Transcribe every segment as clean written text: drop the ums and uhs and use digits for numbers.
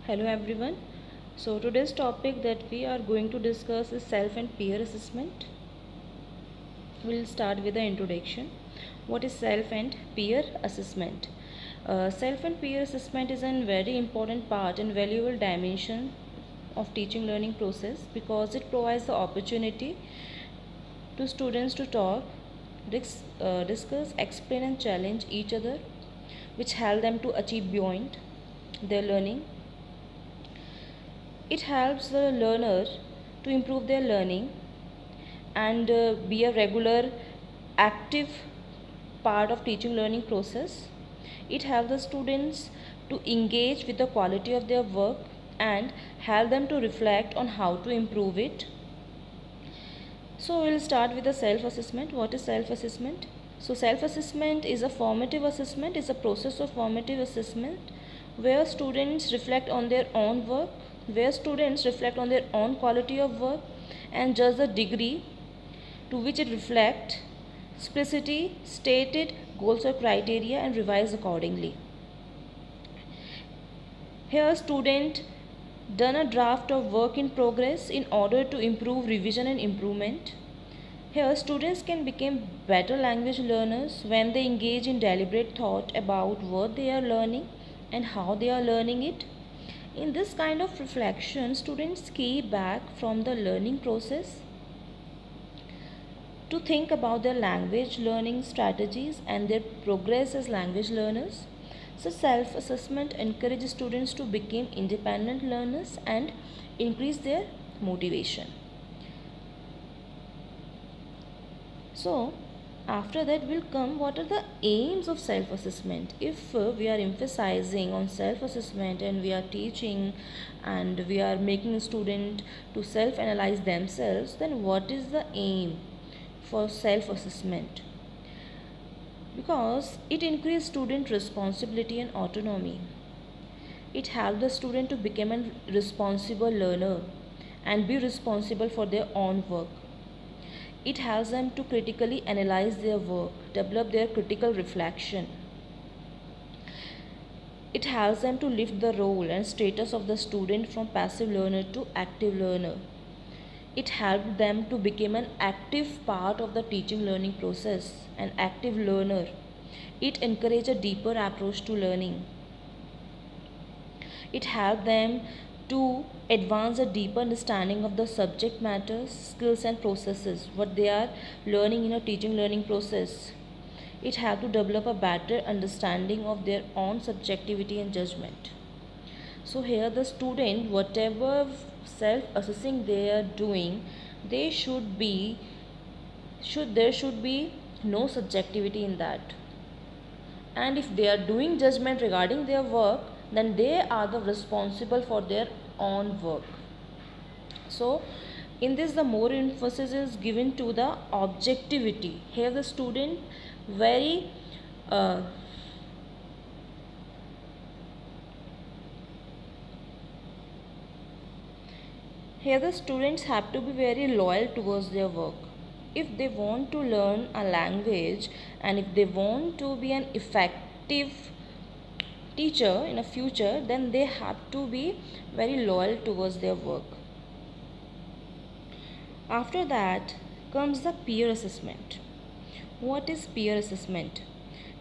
Hello everyone. So today's topic that we are going to discuss is self and peer assessment. We'll start with the introduction. What is self and peer assessment? Self and peer assessment is a very important part and valuable dimension of teaching learning process because it provides the opportunity to students to talk, discuss, explain and challenge each other, which help them to achieve beyond their learning. It helps the learner to improve their learning and be a regular active part of teaching learning process. It helps the students to engage with the quality of their work and help them to reflect on how to improve it. So we'll start with the self-assessment. What is self-assessment? So self-assessment is a formative assessment, is a process of formative assessment where students reflect on their own work, where students reflect on their own quality of work and judge the degree to which it reflects explicitly stated goals or criteria and revise accordingly. Here student done a draft of work in progress in order to improve revision and improvement. Here students can become better language learners when they engage in deliberate thought about what they are learning and how they are learning it. In this kind of reflection, students key back from the learning process to think about their language learning strategies and their progress as language learners. So self-assessment encourages students to become independent learners and increase their motivation. So after that will come what are the aims of self-assessment. If we are emphasizing on self-assessment and we are teaching and we are making student to self-analyze themselves, then what is the aim for self-assessment? Because it increases student responsibility and autonomy. It helps the student to become a responsible learner and be responsible for their own work. It helps them to critically analyze their work, develop their critical reflection. It helps them to lift the role and status of the student from passive learner to active learner. It helped them to become an active part of the teaching learning process, an active learner. It encouraged a deeper approach to learning. It helped them to advance a deeper understanding of the subject matter, skills and processes, what they are learning in a teaching learning process. It helped to develop a better understanding of their own subjectivity and judgment. So here the student, whatever self-assessing they are doing, there should be no subjectivity in that. And if they are doing judgment regarding their work, then they are the responsible for their own work. So in this the more emphasis is given to the objectivity. Here the student very here the students have to be very loyal towards their work. If they want to learn a language and if they want to be an effective teacher in a future, then they have to be very loyal towards their work. After that comes the peer assessment. What is peer assessment?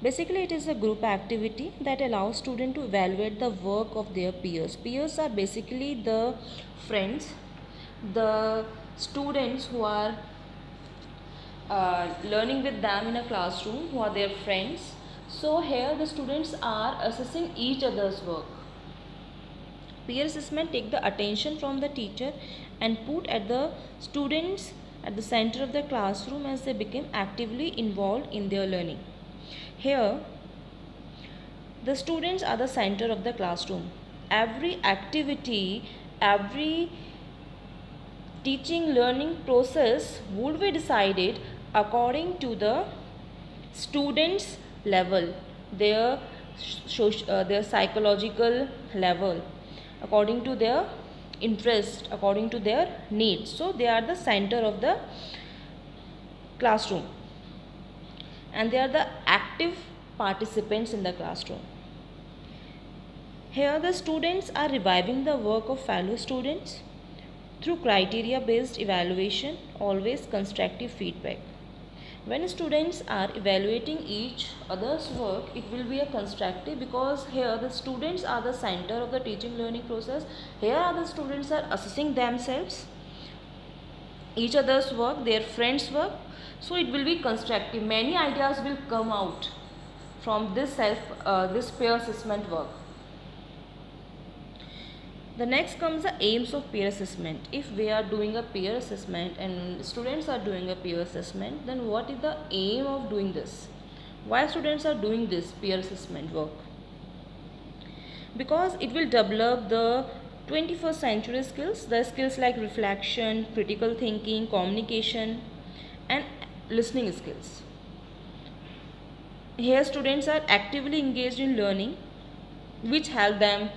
Basically, it is a group activity that allows students to evaluate the work of their peers. Peers are basically the friends, the students who are learning with them in a classroom, who are their friends. So here the students are assessing each other's work. Peer assessment take the attention from the teacher and put at the students at the center of the classroom as they become actively involved in their learning. Here the students are the center of the classroom. Every activity, every teaching learning process would be decided according to the students' level, their psychological level, according to their interest, according to their needs. So they are the center of the classroom and they are the active participants in the classroom. Here the students are reviving the work of fellow students through criteria based evaluation, always constructive feedback. When students are evaluating each other's work, it will be a constructive, because here the students are the center of the teaching learning process. Here are the students are assessing themselves, each other's work, their friends' work. So it will be constructive. Many ideas will come out from this peer assessment work. The next comes the aims of peer assessment. If we are doing a peer assessment and students are doing a peer assessment, then what is the aim of doing this? Why students are doing this peer assessment work? Because it will develop the 21st century skills, the skills like reflection, critical thinking, communication and listening skills. Here students are actively engaged in learning, which help them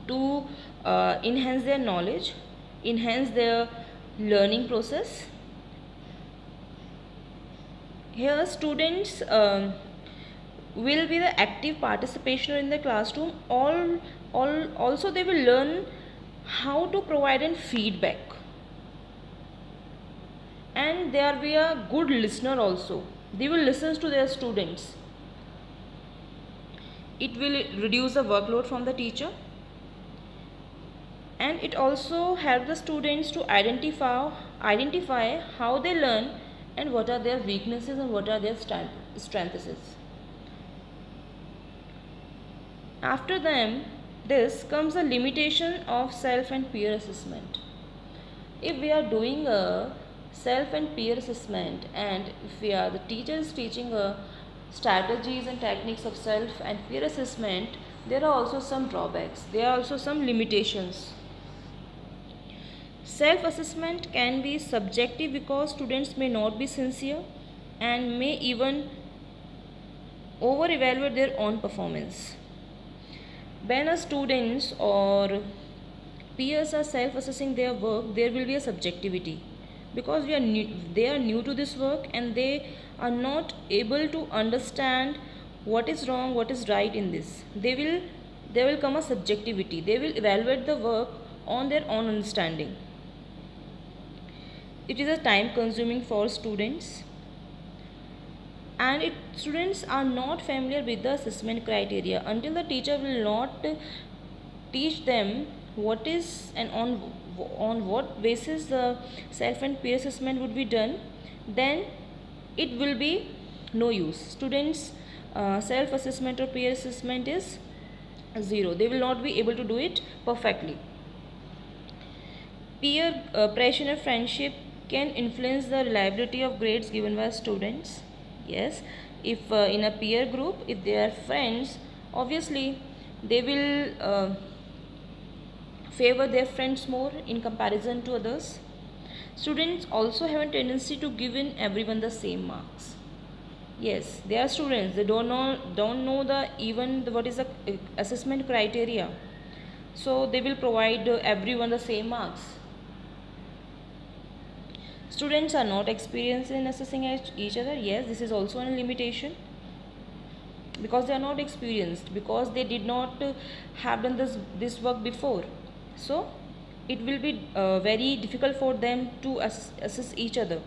to enhance their knowledge, enhance their learning process. Here students will be the active participation in the classroom. Also they will learn how to provide an feedback, and they will be a good listener also. They will listen to their students. It will reduce the workload from the teacher, and it also helps the students to identify how they learn and what are their weaknesses and what are their strengths. After this comes the limitation of self and peer assessment. If we are doing a self and peer assessment, and if the teacher is teaching strategies and techniques of self and peer assessment, there are also some drawbacks, there are also some limitations. Self-assessment can be subjective because students may not be sincere and may even over-evaluate their own performance. When a students or peers are self-assessing their work, there will be a subjectivity, because they are new to this work and they are not able to understand what is wrong, what is right in this. There will come a subjectivity. They will evaluate the work on their own understanding. It is a time consuming for students, and students are not familiar with the assessment criteria. Until the teacher will not teach them what is and on what basis the self and peer assessment would be done, then it will be no use. Students self assessment or peer assessment is zero. They will not be able to do it perfectly. Peer pressure and friendship can influence the reliability of grades given by students. Yes, if in a peer group, if they are friends, obviously they will favor their friends more in comparison to others. Students also have a tendency to give in everyone the same marks. Yes, they are students, they don't know what is the assessment criteria, so they will provide everyone the same marks. Students are not experienced in assessing each other. Yes, this is also a limitation, because they are not experienced, because they did not have done this work before. So it will be very difficult for them to assess each other.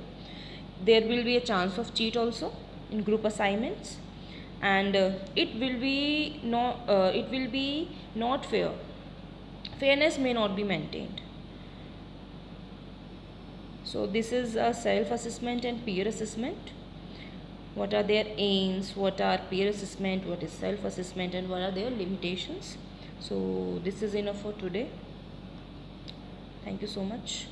There will be a chance of cheat also in group assignments, and it will be not fair. Fairness may not be maintained. So this is a self-assessment and peer assessment. What are their aims, what are peer assessment, what is self-assessment, and what are their limitations. So this is enough for today. Thank you so much.